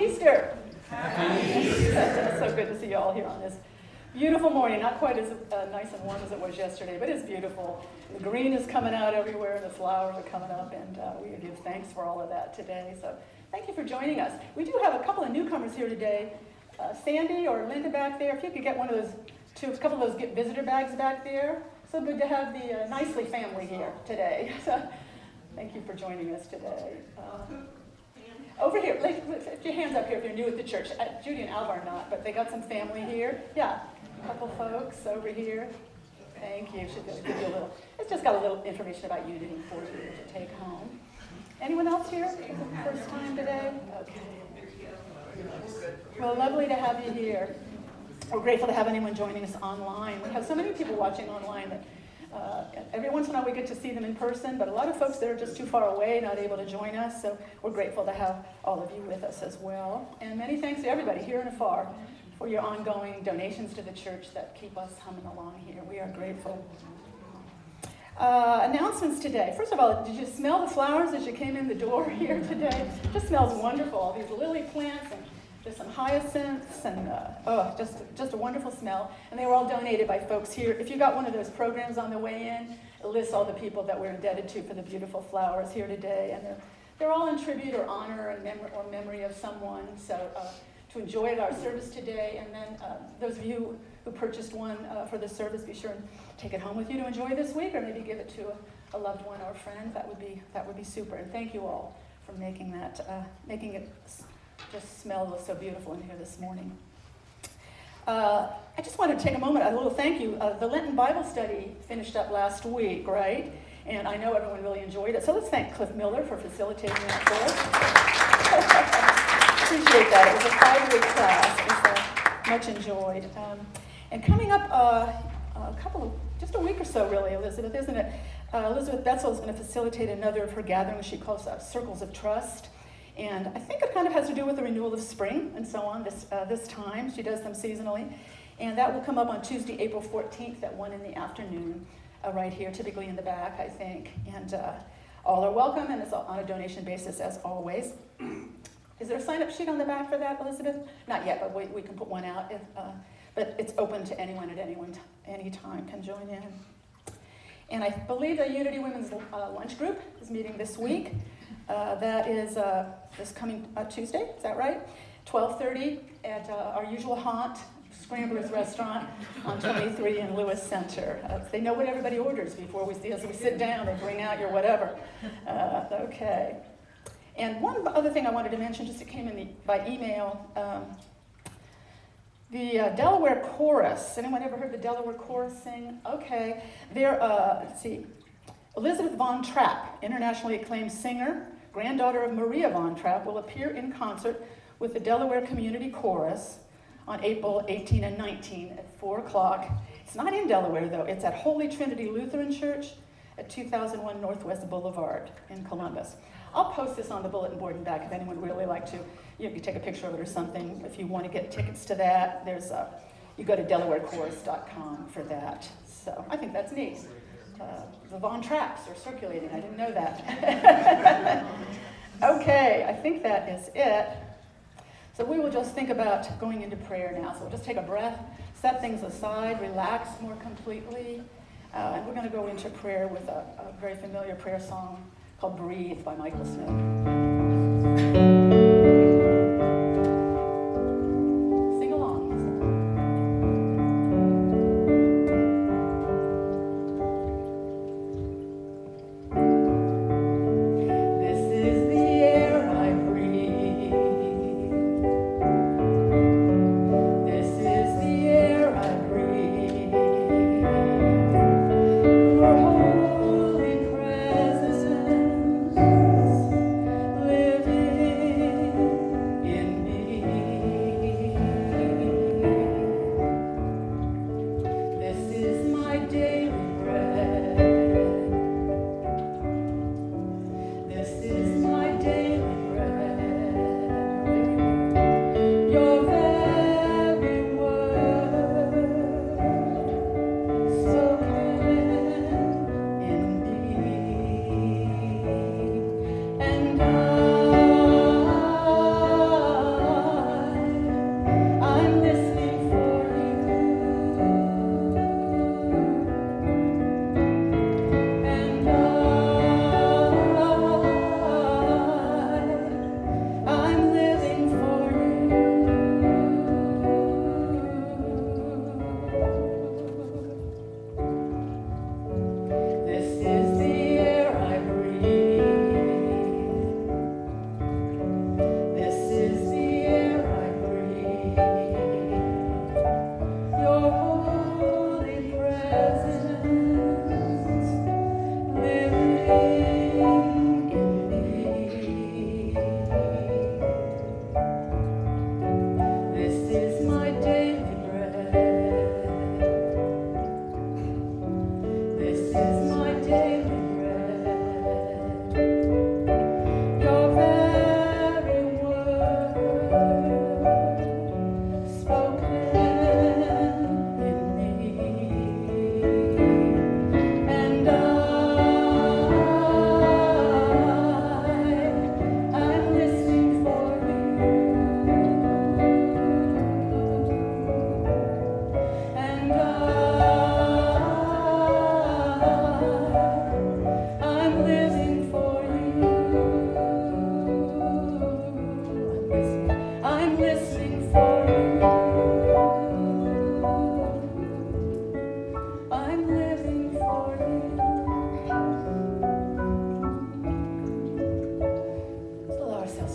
Easter. Happy Easter. It's so good to see you all here on this beautiful morning. Not quite as nice and warm as it was yesterday, but it's beautiful. The green is coming out everywhere, the flowers are coming up, and we give thanks for all of that today. So thank you for joining us. We do have a couple of newcomers here today. Sandy or Linda back there, if you could get one of those, a couple of those visitor bags back there. So good to have the Nicely family here today. So thank you for joining us today. Over here, put your hands up here if you're new at the church. Judy and Alva are not, but they got some family here. Yeah, a couple folks over here. Thank you. Should give you a little. It's just got a little information about Unity for you to take home. Anyone else here for the first time today? Okay. Well, lovely to have you here. We're grateful to have anyone joining us online. We have so many people watching online that every once in a while we get to see them in person, but a lot of folks that are just too far away, not able to join us, so we're grateful to have all of you with us as well. And many thanks to everybody here and afar for your ongoing donations to the church that keep us humming along here. We are grateful. Announcements today. First of all, did you smell the flowers as you came in the door here today? It just smells wonderful. All these lily plants and there's some hyacinths and just a wonderful smell. And they were all donated by folks here. If you got one of those programs on the way in, it lists all the people that we're indebted to for the beautiful flowers here today. And they're all in tribute or honor and memory of someone. So to enjoy our service today. And then those of you who purchased one for the service, be sure and take it home with you to enjoy this week, or maybe give it to a loved one or a friend. That would be super. And thank you all for making it just smell so beautiful in here this morning. I just wanted to take a moment, a little thank you. The Lenten Bible study finished up last week, right? And I know everyone really enjoyed it. So let's thank Cliff Miller for facilitating that for us. Appreciate that. It was a 5-week class. It was much enjoyed. And coming up just a week or so really, Elizabeth, isn't it? Elizabeth Betzel is going to facilitate another of her gatherings she calls Circles of Trust. And I think it kind of has to do with the renewal of spring and so on this time. She does them seasonally. And that will come up on Tuesday, April 14th at 1 in the afternoon, right here, typically in the back, I think. And all are welcome, and it's on a donation basis as always. Is there a sign-up sheet on the back for that, Elizabeth? Not yet, but we can put one out. But it's open to anyone at any time can join in. And I believe the Unity Women's Lunch Group is meeting this week. That is this coming Tuesday, is that right? 12:30 at our usual haunt, Scrambler's Restaurant on 23 in Lewis Center. They know what everybody orders before we sit down, they bring out your whatever. Okay. And one other thing I wanted to mention, just it came in by email, the Delaware Chorus. Anyone ever heard the Delaware Chorus sing? Okay. They're, let's see, Elizabeth Von Trapp, internationally acclaimed singer, granddaughter of Maria Von Trapp, will appear in concert with the Delaware Community Chorus on April 18 and 19 at 4 o'clock. It's not in Delaware, though. It's at Holy Trinity Lutheran Church at 2001 Northwest Boulevard in Columbus. I'll post this on the bulletin board and back if anyone would really like to. You can take a picture of it or something. If you want to get tickets to that, you go to DelawareChorus.com for that. So I think that's neat. The Von Trapps are circulating. I didn't know that. Okay, I think that is it. So we will just think about going into prayer now. So we'll just take a breath, set things aside, relax more completely. And we're going to go into prayer with a very familiar prayer song called Breathe by Michael Smith.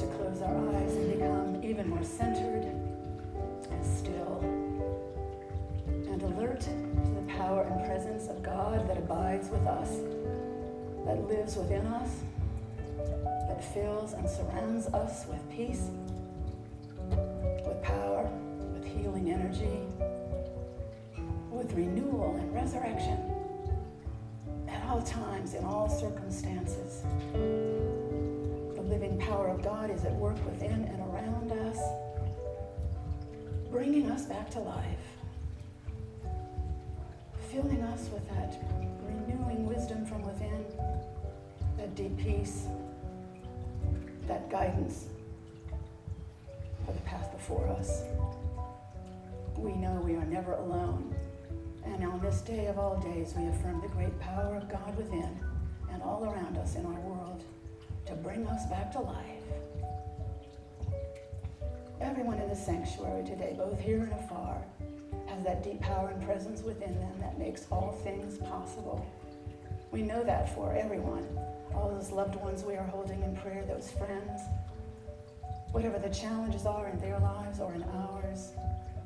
to close our eyes and become even more centered and still and alert to the power and presence of God that abides with us, that lives within us, that fills and surrounds us with peace, with power, with healing energy, with renewal and resurrection at all times, in all circumstances. The living power of God is at work within and around us, bringing us back to life, filling us with that renewing wisdom from within, that deep peace, that guidance for the path before us. We know we are never alone, and on this day of all days, we affirm the great power of God within and all around us in our world to bring us back to life. Everyone in the sanctuary today, both here and afar, has that deep power and presence within them that makes all things possible. We know that for everyone, all those loved ones we are holding in prayer, those friends, whatever the challenges are in their lives or in ours,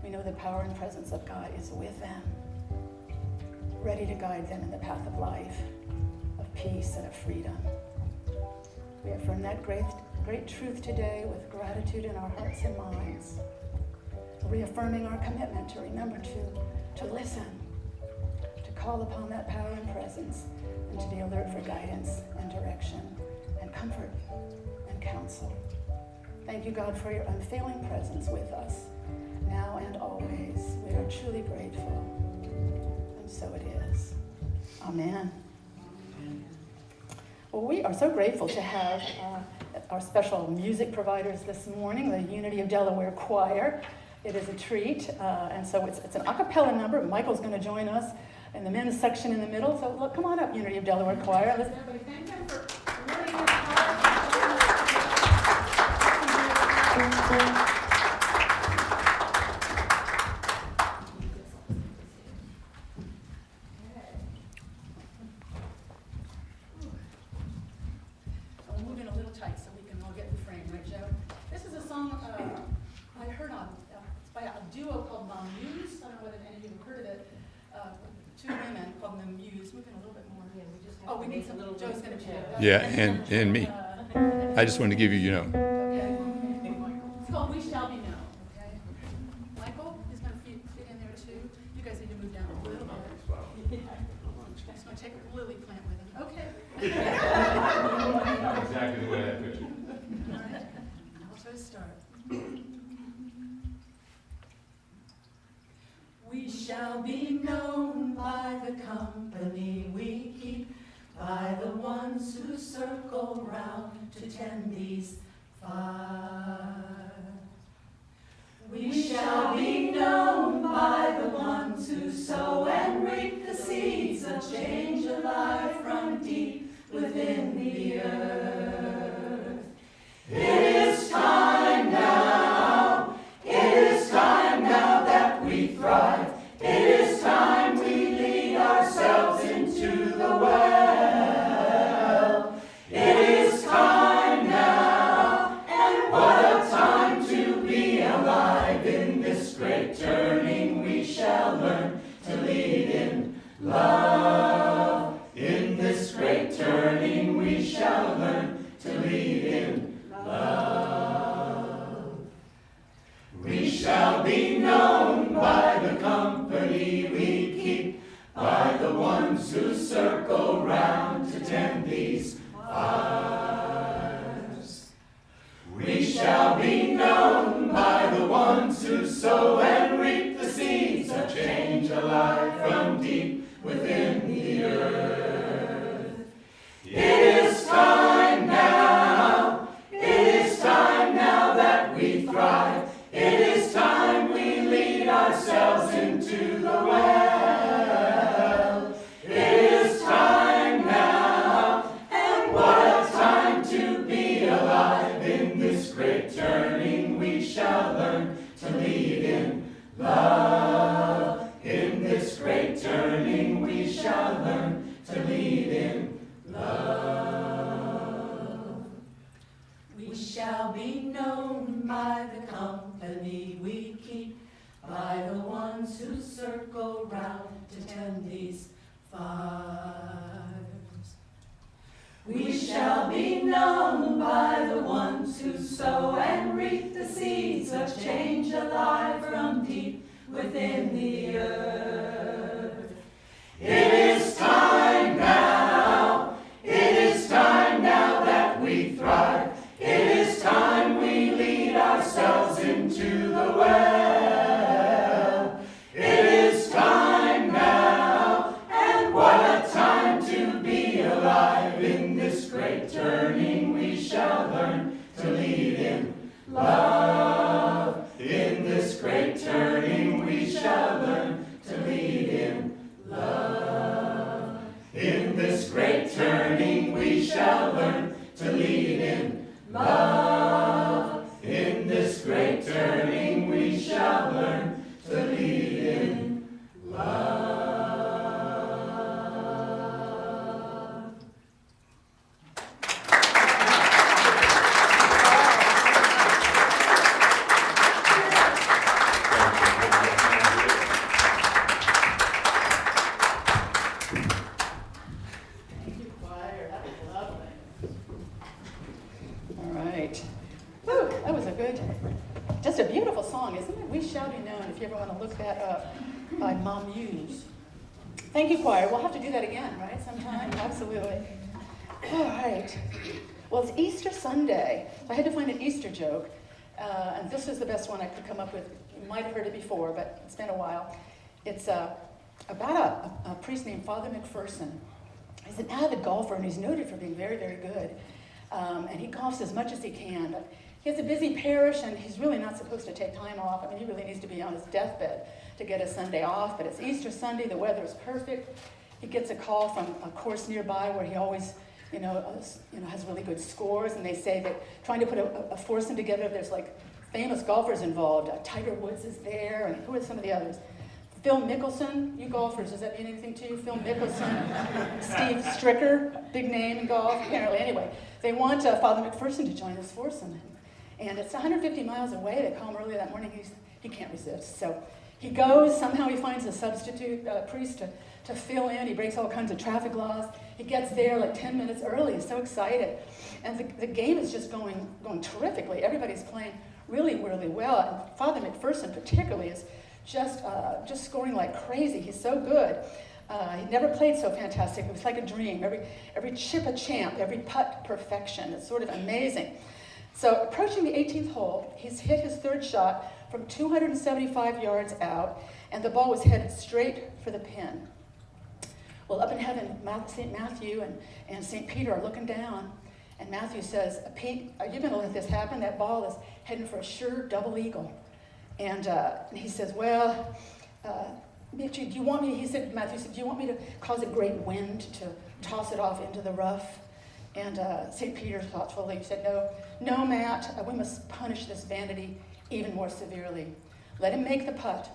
we know the power and presence of God is with them, ready to guide them in the path of life, of peace and of freedom. We affirm that great truth today with gratitude in our hearts and minds, reaffirming our commitment to remember to listen, to call upon that power and presence, and to be alert for guidance and direction and comfort and counsel. Thank you, God, for your unfailing presence with us, now and always. We are truly grateful, and so it is. Amen. Well, we are so grateful to have our special music providers this morning, the Unity of Delaware Choir. It is a treat, and so it's an a cappella number. Michael's going to join us in the men's section in the middle. So look, come on up, Unity of Delaware Choir. Let's everybody thank them for learning this part. Yeah, and me. I just wanted to give you, Okay. It's called We Shall Be Known, okay? Michael is going to fit in there too. You guys need to move down a little bit. I'm just going to take a lily plant with him. Okay. Exactly the way I pictured. All right. I'll try to start. We shall be known by the company we keep, by the ones who circle round to tend these fires. We shall be known by the ones who sow and reap the seeds of change alive from deep within the earth. It is time now, it is time now that we thrive. It is time we lead ourselves into the well. It is time now, and what a time to be alive. In this great turning we shall learn to lead in love. In this great turning we shall learn to lead in love. We shall be known by the company we keep, by the ones who circle round to tend these fires. We shall be known by the ones who sow and reap the seeds of change alive from deep within the earth. It is time now, it is time now that we thrive. It is time we lead ourselves into the well. It is time now, and what a time to be alive. In this great turning we shall learn to lead in love. In this great turning we shall learn to lead in love. We shall be be known by the company we keep, by the ones who circle round to tend these fires. We shall be known by the ones who sow and reap the seeds of change alive from deep within the earth. It is time now, it is time now that we thrive. It is time we lead ourselves into the well. It is time now, and what a time to be alive. In this great turning we shall learn to lead in love. In this great turning we shall learn to lead in love. In this great turning we shall learn to lead in love. In this great turning we shall learn to lead in love. Thank you, choir. That was lovely. All right. Woo, that was just a beautiful song, isn't it? We Shall Be Known, if you ever want to look that up, by Mom Hughes. Thank you, choir. We'll have to do that again, right, sometime? Absolutely. All right. Well, it's Easter Sunday. I had to find an Easter joke, and this is the best one I could come up with. You might have heard it before, but it's been a while. It's about a priest named Father McPherson. He's an avid golfer, and he's noted for being very, very good. And he golfs as much as he can. But he has a busy parish, and he's really not supposed to take time off. I mean, he really needs to be on his deathbed to get a Sunday off. But it's Easter Sunday. The weather is perfect. He gets a call from a course nearby where he always, has really good scores. And they say that trying to put a foursome together, there's like famous golfers involved. Tiger Woods is there, and who are some of the others? Phil Mickelson, you golfers, does that mean anything to you? Phil Mickelson, Steve Stricker, big name in golf, apparently. Anyway, they want Father McPherson to join this foursome. And it's 150 miles away. They call him early that morning. He can't resist. So he goes. Somehow he finds a substitute priest to fill in. He breaks all kinds of traffic laws. He gets there like 10 minutes early. He's so excited. And the game is just going terrifically. Everybody's playing really, really well. And Father McPherson particularly is just scoring like crazy. He's so good. He never played so fantastic. It was like a dream. Every chip a champ, every putt perfection. It's sort of amazing. So approaching the 18th hole, he's hit his third shot from 275 yards out, and the ball was headed straight for the pin. Well, up in heaven, St. Matthew and St. Peter are looking down, and Matthew says, "Pete, are you going to let this happen? That ball is heading for a sure double eagle." And he says, "Well, Matthew, Matthew said, do you want me to cause a great wind to toss it off into the rough?" And St. Peter thoughtfully said, no, Matt, we must punish this vanity even more severely. Let him make the putt,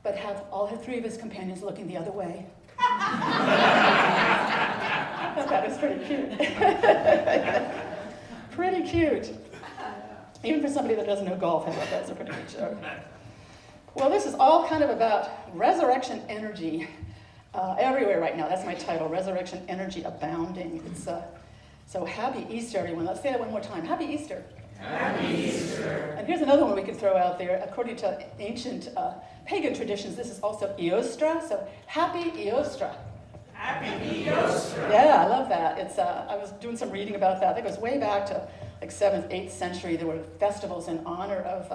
but have all three of his companions looking the other way." I thought that was pretty cute. Pretty cute. Even for somebody that doesn't know golf, I thought that was a pretty good joke. Well, this is all kind of about resurrection energy everywhere right now. That's my title, Resurrection Energy Abounding. It's so happy Easter, everyone. Let's say that one more time. Happy Easter. Happy Easter. And here's another one we can throw out there. According to ancient pagan traditions, this is also Eostra. So happy Eostra. Happy Eostra. Yeah, I love that. It's I was doing some reading about that. I think it goes way back to like 7th, 8th century. There were festivals in honor of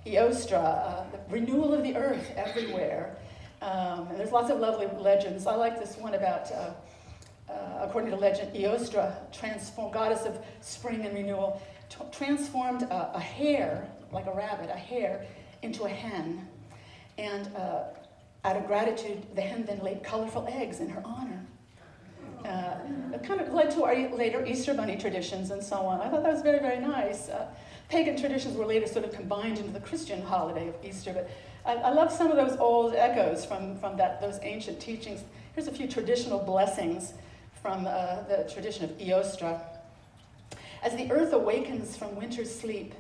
Eostra, the renewal of the earth everywhere. And there's lots of lovely legends. I like this one about, according to legend, Eostra, goddess of spring and renewal, transformed a hare, like a rabbit, a hare, into a hen. And out of gratitude, the hen then laid colorful eggs in her honor. It kind of led to our later Easter Bunny traditions and so on. I thought that was very, very nice. Pagan traditions were later sort of combined into the Christian holiday of Easter, but I love some of those old echoes from those ancient teachings. Here's a few traditional blessings from the tradition of Eostra. As the earth awakens from winter's sleep,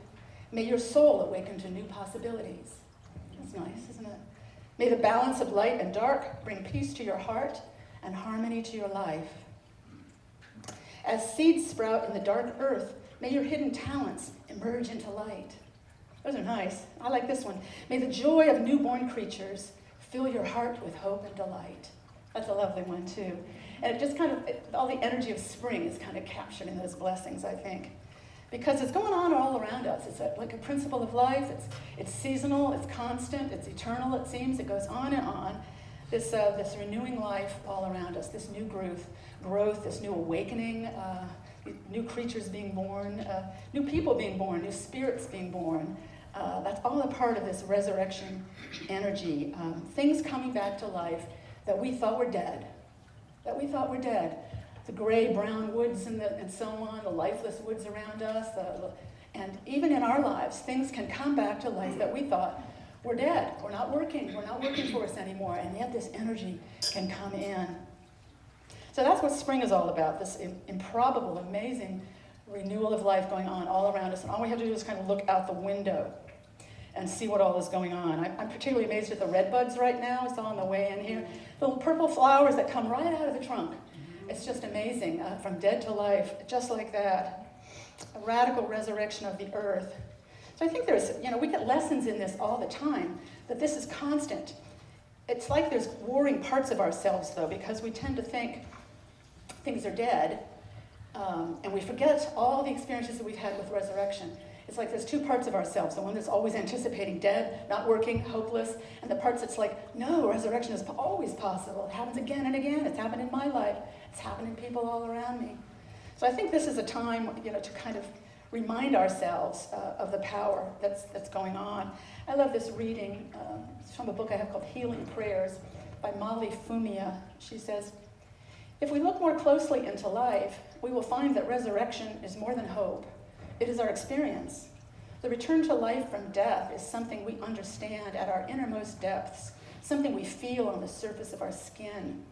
may your soul awaken to new possibilities. That's nice, isn't it? May the balance of light and dark bring peace to your heart and harmony to your life. As seeds sprout in the dark earth, may your hidden talents emerge into light. Those are nice. I like this one. May the joy of newborn creatures fill your heart with hope and delight. That's a lovely one, too. And it just kind of, all the energy of spring is kind of captured in those blessings, I think. Because it's going on all around us. It's like a principle of life. It's seasonal, it's constant, it's eternal, it seems. It goes on and on. This renewing life all around us, this new growth, this new awakening, new creatures being born, new people being born, new spirits being born. That's all a part of this resurrection energy. Things coming back to life that we thought were dead. The gray, brown woods and so on, the lifeless woods around us. And even in our lives, things can come back to life that we thought were dead, we're not working for us anymore. And yet this energy can come in. So that's what spring is all about, this improbable, amazing renewal of life going on all around us. And all we have to do is kind of look out the window and see what all is going on. I'm particularly amazed at the red buds right now. I saw on the way in here. Little purple flowers that come right out of the trunk. It's just amazing, from dead to life, just like that. A radical resurrection of the earth. So I think we get lessons in this all the time, that this is constant. It's like there's warring parts of ourselves, though, because we tend to think things are dead, and we forget all the experiences that we've had with resurrection. It's like there's two parts of ourselves, the one that's always anticipating dead, not working, hopeless, and the parts that's like, no, resurrection is always possible. It happens again and again. It's happened in my life. It's happened in people all around me. So I think this is a time, to kind of remind ourselves of the power that's going on. I love this reading. It's from a book I have called Healing Prayers by Molly Fumia. She says, if we look more closely into life, we will find that resurrection is more than hope. It is our experience. The return to life from death is something we understand at our innermost depths, something we feel on the surface of our skin.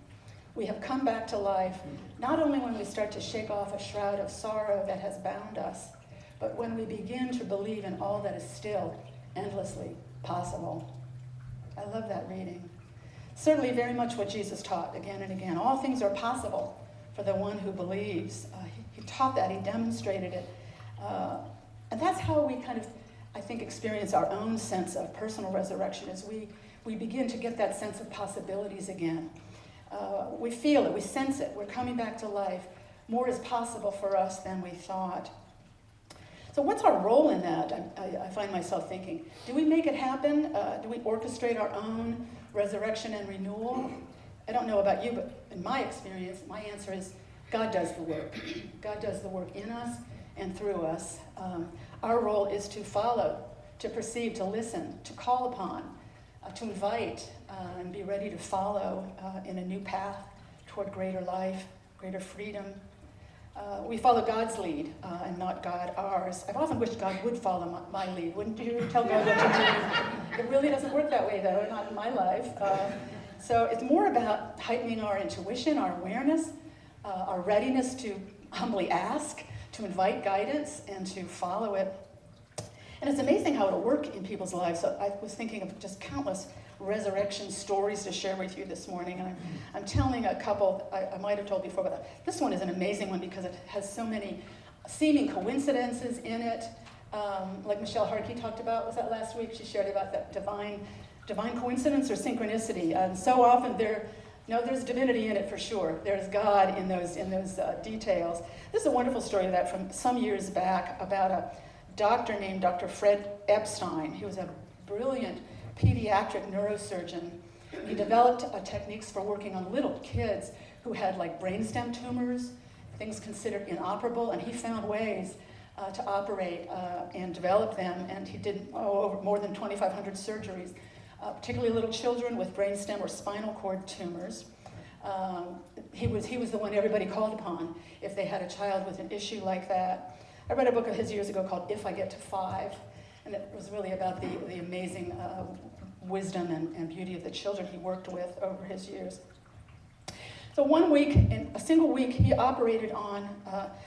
We have come back to life, not only when we start to shake off a shroud of sorrow that has bound us, but when we begin to believe in all that is still endlessly possible. I love that reading. Certainly very much what Jesus taught again and again. All things are possible for the one who believes. He taught that, he demonstrated it. And that's how we kind of, I think, experience our own sense of personal resurrection as we begin to get that sense of possibilities again. We feel it, we sense it, we're coming back to life. More is possible for us than we thought. So what's our role in that? I find myself thinking, do we make it happen? Do we orchestrate our own resurrection and renewal? I don't know about you, but in my experience, my answer is God does the work. God does the work in us and through us. Our role is to follow, to perceive, to listen, to call upon, to invite, and be ready to follow in a new path toward greater life, greater freedom. We follow God's lead and not God ours. I've often wished God would follow my lead. Wouldn't you tell God what to do? It really doesn't work that way, though, not in my life. So it's more about heightening our intuition, our awareness, our readiness to humbly ask, to invite guidance, and to follow it. And it's amazing how it'll work in people's lives. So I was thinking of just countless resurrection stories to share with you this morning. And I'm telling a couple I might have told before, but this one is an amazing one because it has so many seeming coincidences in it. Like Michelle Harkey talked about, was that last week? She shared about that divine coincidence or synchronicity. And so often there's divinity in it for sure. There's God in those details. This is a wonderful story of that from some years back about a doctor named Dr. Fred Epstein. He was a brilliant pediatric neurosurgeon. He developed techniques for working on little kids who had like brainstem tumors, things considered inoperable, and he found ways to operate and develop them, and he did over more than 2,500 surgeries, particularly little children with brainstem or spinal cord tumors. He was the one everybody called upon if they had a child with an issue like that. I read a book of his years ago called If I Get to 5, and it was really about the amazing wisdom and beauty of the children he worked with over his years. So one week, in a single week, he operated on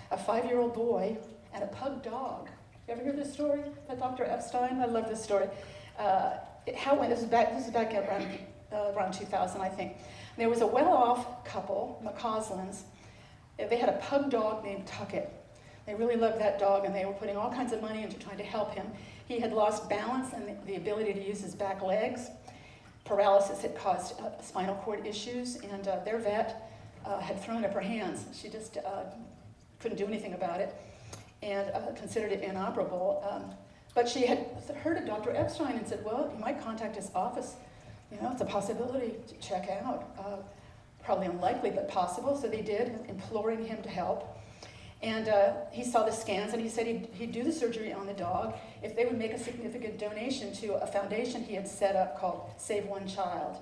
a 5-year-old boy and a pug dog. You ever hear this story about Dr. Epstein? I love this story. This is back around 2000, I think. There was a well-off couple, McCauslins. They had a pug dog named Tucket. They really loved that dog, and they were putting all kinds of money into trying to help him. He had lost balance and the ability to use his back legs. Paralysis had caused spinal cord issues, and their vet had thrown up her hands. She just couldn't do anything about it, and considered it inoperable. But she had heard of Dr. Epstein and said, well, you might contact his office. You know, it's a possibility to check out. Probably unlikely, but possible. So they did, imploring him to help. And he saw the scans, and he said he'd do the surgery on the dog if they would make a significant donation to a foundation he had set up called Save One Child.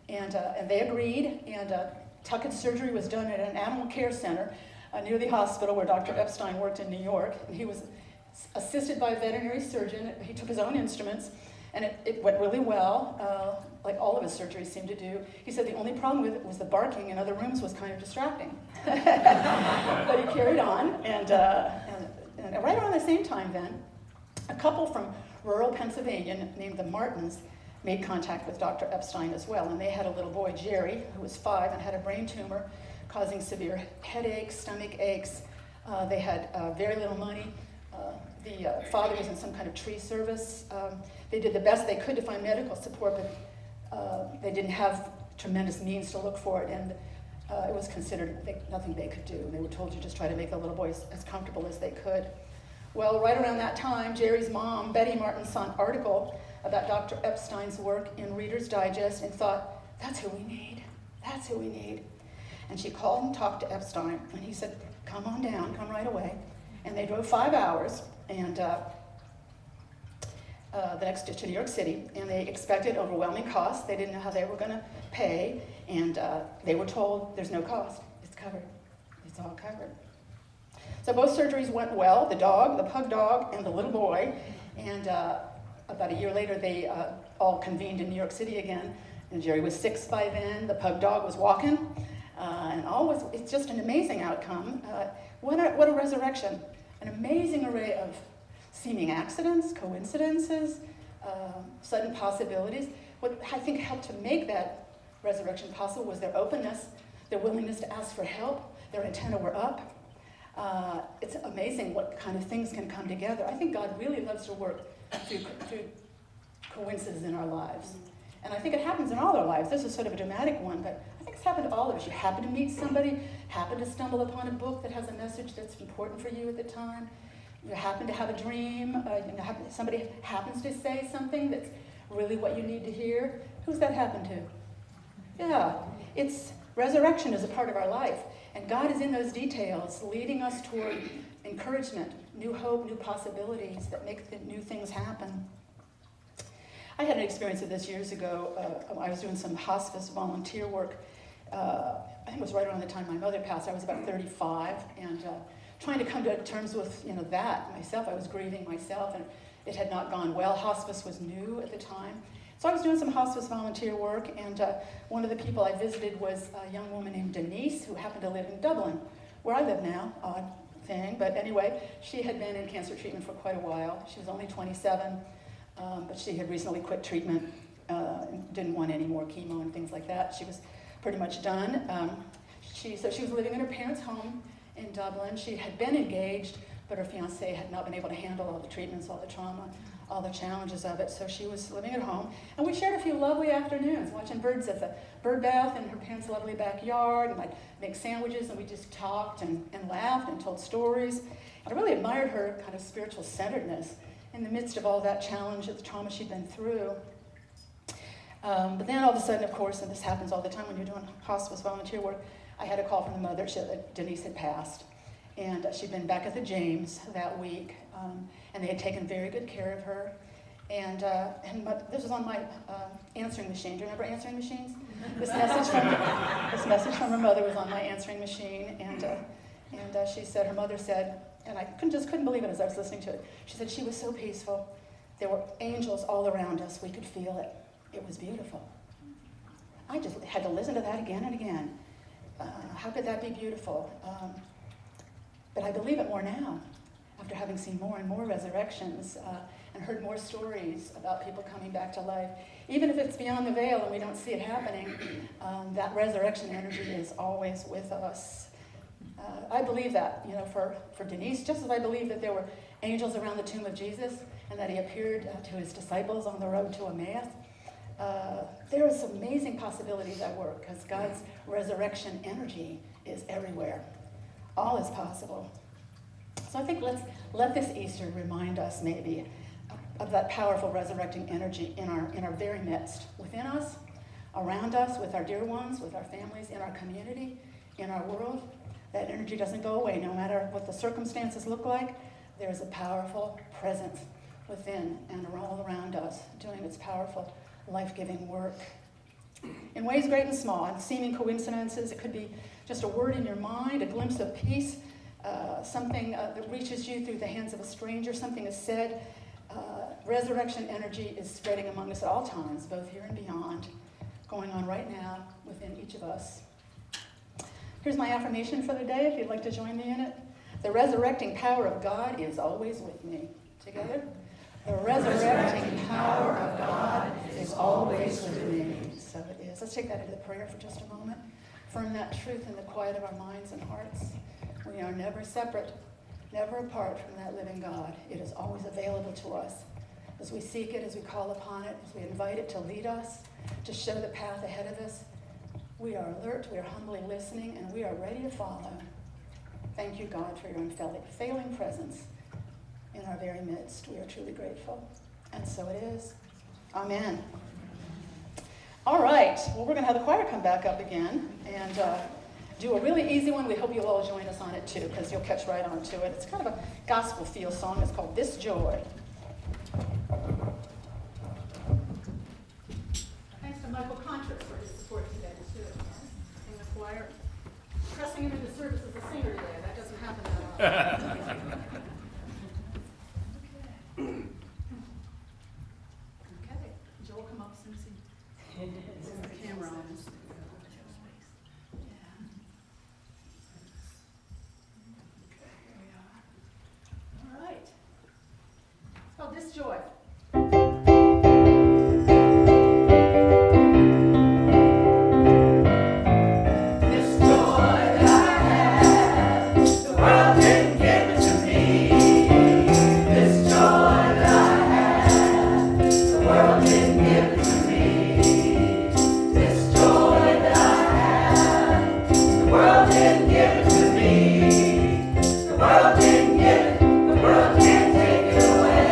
And they agreed, and Tuckett's surgery was done at an animal care center near the hospital where Dr. Epstein worked in New York. And he was assisted by a veterinary surgeon. He took his own instruments, and it went really well, like all of his surgeries seemed to do. He said the only problem with it was the barking in other rooms was kind of distracting. But he carried on, and right around the same time then, a couple from rural Pennsylvania named the Martins made contact with Dr. Epstein as well, and they had a little boy, Jerry, who was 5 and had a brain tumor causing severe headaches, stomach aches. They had very little money. The father was in some kind of tree service. They did the best they could to find medical support, but they didn't have tremendous means to look for it, and it was considered nothing they could do. They were told to just try to make the little boy as comfortable as they could. Well, right around that time, Jerry's mom, Betty Martin, saw an article about Dr. Epstein's work in Reader's Digest and thought, that's who we need. That's who we need. And she called and talked to Epstein, and he said, come on down, come right away. And they drove 5 hours, and the next to New York City, and they expected overwhelming costs. They didn't know how they were going to pay, and they were told there's no cost. It's covered. It's all covered. So both surgeries went well, the dog, the pug dog, and the little boy, and about a year later they all convened in New York City again, and Jerry was 6 by then, the pug dog was walking, and it's just an amazing outcome. What a resurrection. An amazing array of seeming accidents, coincidences, sudden possibilities. What I think helped to make that resurrection possible was their openness, their willingness to ask for help, their antenna were up. It's amazing what kind of things can come together. I think God really loves to work through coincidences in our lives. And I think it happens in all our lives. This is sort of a dramatic one, but I think it's happened to all of us. You happen to meet somebody, happen to stumble upon a book that has a message that's important for you at the time. You happen to have a dream. Somebody happens to say something that's really what you need to hear. Who's that happen to? Yeah, resurrection is a part of our life. And God is in those details, leading us toward encouragement, new hope, new possibilities that make new things happen. I had an experience of this years ago. I was doing some hospice volunteer work. I think it was right around the time my mother passed. I was about 35, and trying to come to terms with that myself. I was grieving myself, and it had not gone well. Hospice was new at the time. So I was doing some hospice volunteer work, and one of the people I visited was a young woman named Denise, who happened to live in Dublin, where I live now, odd thing. But anyway, she had been in cancer treatment for quite a while. She was only 27, but she had recently quit treatment, didn't want any more chemo and things like that. She was pretty much done. So she was living in her parents' home in Dublin. She had been engaged, but her fiancé had not been able to handle all the treatments, all the trauma, all the challenges of it, so she was living at home. And we shared a few lovely afternoons watching birds at the bird bath in her parents' lovely backyard, and I'd make sandwiches, and we just talked and laughed and told stories. And I really admired her kind of spiritual centeredness in the midst of all that challenge of the trauma she'd been through. But then all of a sudden, of course, and this happens all the time when you're doing hospice volunteer work, I had a call from the mother that Denise had passed. And she'd been back at the James that week, and they had taken very good care of her. And this was on my answering machine. Do you remember answering machines? This message from her mother was on my answering machine, and she said, her mother said, and I couldn't believe it as I was listening to it. She said she was so peaceful. There were angels all around us. We could feel it. It was beautiful. I just had to listen to that again and again. How could that be beautiful? But I believe it more now. after having seen more and more resurrections and heard more stories about people coming back to life. Even if it's beyond the veil and we don't see it happening, that resurrection energy is always with us. I believe that, for Denise, just as I believe that there were angels around the tomb of Jesus and that he appeared to his disciples on the road to Emmaus. There is amazing possibilities at work because God's resurrection energy is everywhere. All is possible. So I think let's let this Easter remind us maybe of that powerful resurrecting energy in our very midst, within us, around us, with our dear ones, with our families, in our community, in our world. That energy doesn't go away no matter what the circumstances look like. There is a powerful presence within and all around us doing its powerful life-giving work. In ways great and small, and seeming coincidences, it could be just a word in your mind, a glimpse of peace, something that reaches you through the hands of a stranger, something is said. Resurrection energy is spreading among us at all times, both here and beyond, going on right now within each of us. Here's my affirmation for the day, if you'd like to join me in it. The resurrecting power of God is always with me. Together? The resurrecting power of God is always with me. So it is. Let's take that into the prayer for just a moment. Affirm that truth in the quiet of our minds and hearts. We are never separate, never apart from that living God. It is always available to us. As we seek it, as we call upon it, as we invite it to lead us, to show the path ahead of us, we are alert, we are humbly listening, and we are ready to follow. Thank you, God, for your unfailing presence in our very midst. We are truly grateful. And so it is. Amen. All right. Well, we're going to have the choir come back up again and do a really easy one. We hope you'll all join us on it, too, because you'll catch right on to it. It's kind of a gospel feel song. It's called This Joy. Thanks to Michael Contra for his support today, too, in the choir. Pressing him into service as a singer today. That doesn't happen that often. Okay. Joel, come up and sing. The camera on. All right. It's called This Joy. The world didn't give it, the world can't take it away.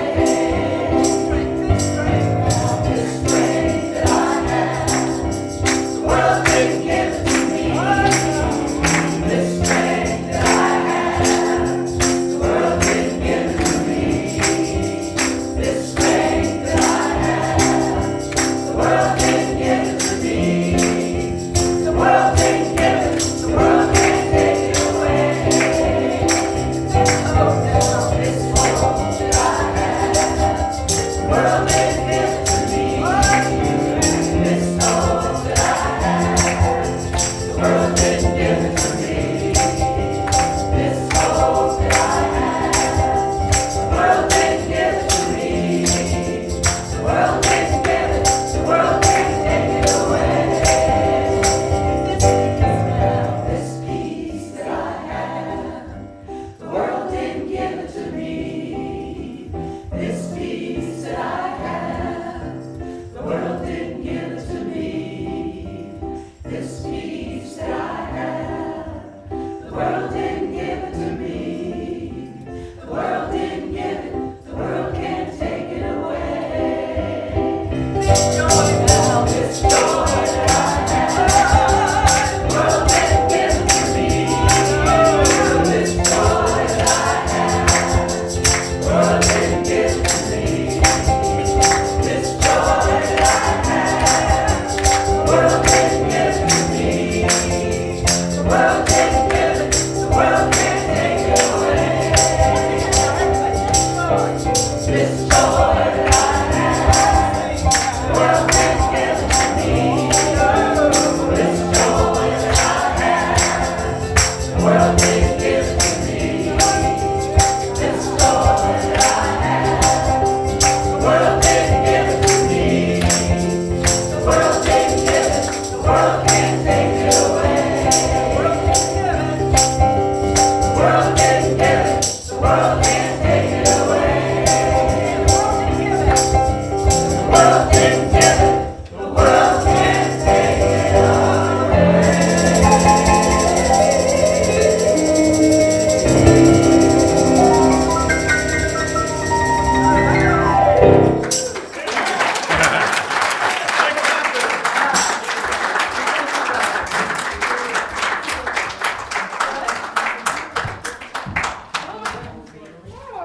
Oh,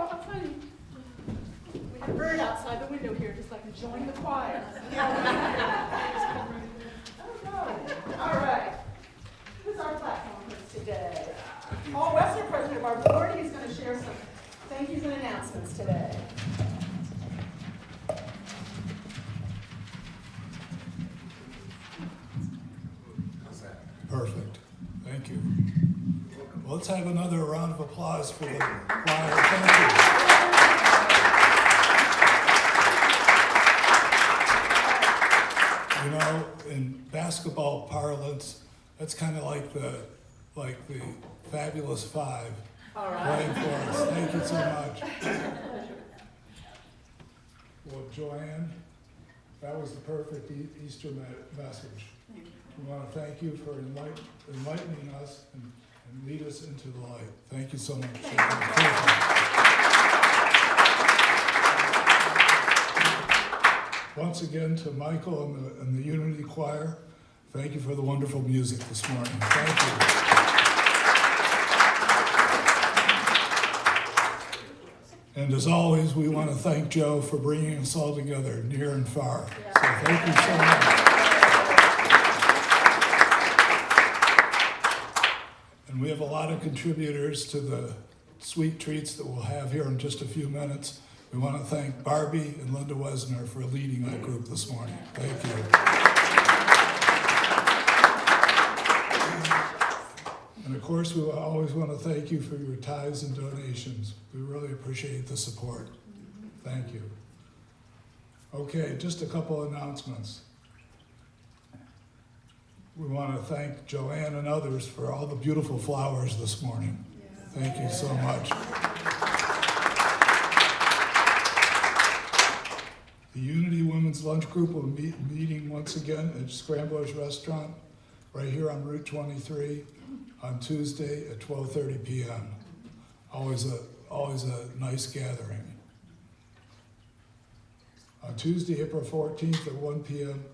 how funny. We have a bird outside the window here, just like enjoying the choir. Oh, no. All right. Who's our platform host today? Paul Wessler, president of our board. He's going to share some thank yous and announcements today. Perfect. Thank you. Well, let's have another round of applause for the choir. Thank you. You know, in basketball parlance, that's kind of like the Fabulous Five playing for us. Thank you so much. Well, Joanne, that was the perfect Easter message. We want to thank you for enlightening us and lead us into the light. Thank you so much. Once again, to Michael and the Unity Choir, thank you for the wonderful music this morning. Thank you. And as always, we want to thank Joe for bringing us all together near and far. So thank you so much. And we have a lot of contributors to the sweet treats that we'll have here in just a few minutes. We want to thank Barbie and Linda Wesner for leading that group this morning. Thank you. And of course, we always want to thank you for your tithes and donations. We really appreciate the support. Thank you. Okay, just a couple announcements. We want to thank Joanne and others for all the beautiful flowers this morning. Thank you so much. The Unity Women's Lunch Group will be meeting once again at Scramblers Restaurant right here on Route 23 on Tuesday at 12:30 p.m. Always a nice gathering. On Tuesday, April 14th at 1 p.m.,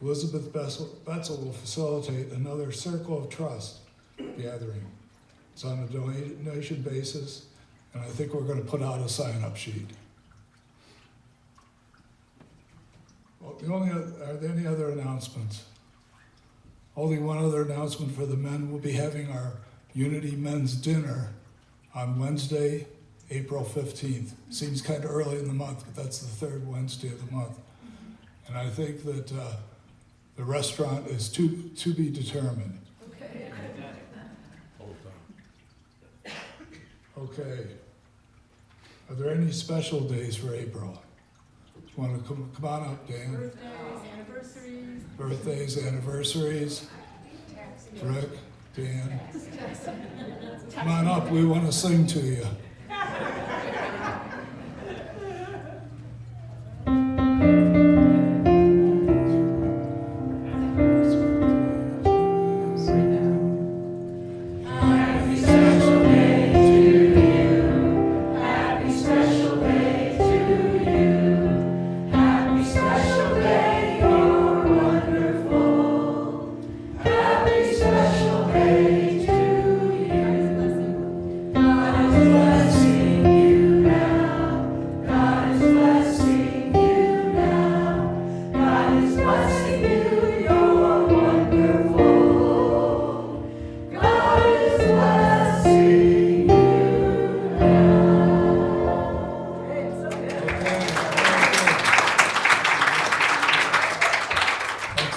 Elizabeth Betzel will facilitate another Circle of Trust gathering. It's on a donation basis, and I think we're going to put out a sign-up sheet. Well, are there any other announcements? Only one other announcement for the men. We'll be having our Unity Men's Dinner on Wednesday, April 15th. Seems kind of early in the month, but that's the third Wednesday of the month. And I think that the restaurant is to be determined. Okay. Are there any special days for April? You want to come on up, Dan? Birthdays, anniversaries. Rick, Dan. Come on up, we want to sing to you.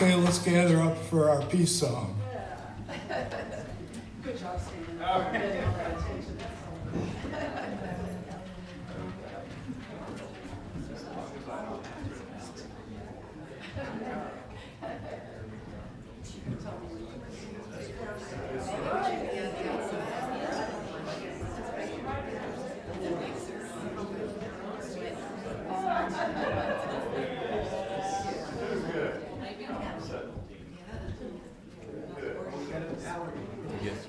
Okay, let's gather up for our peace song. Good job, Stephen. Yes.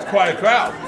quite a crowd.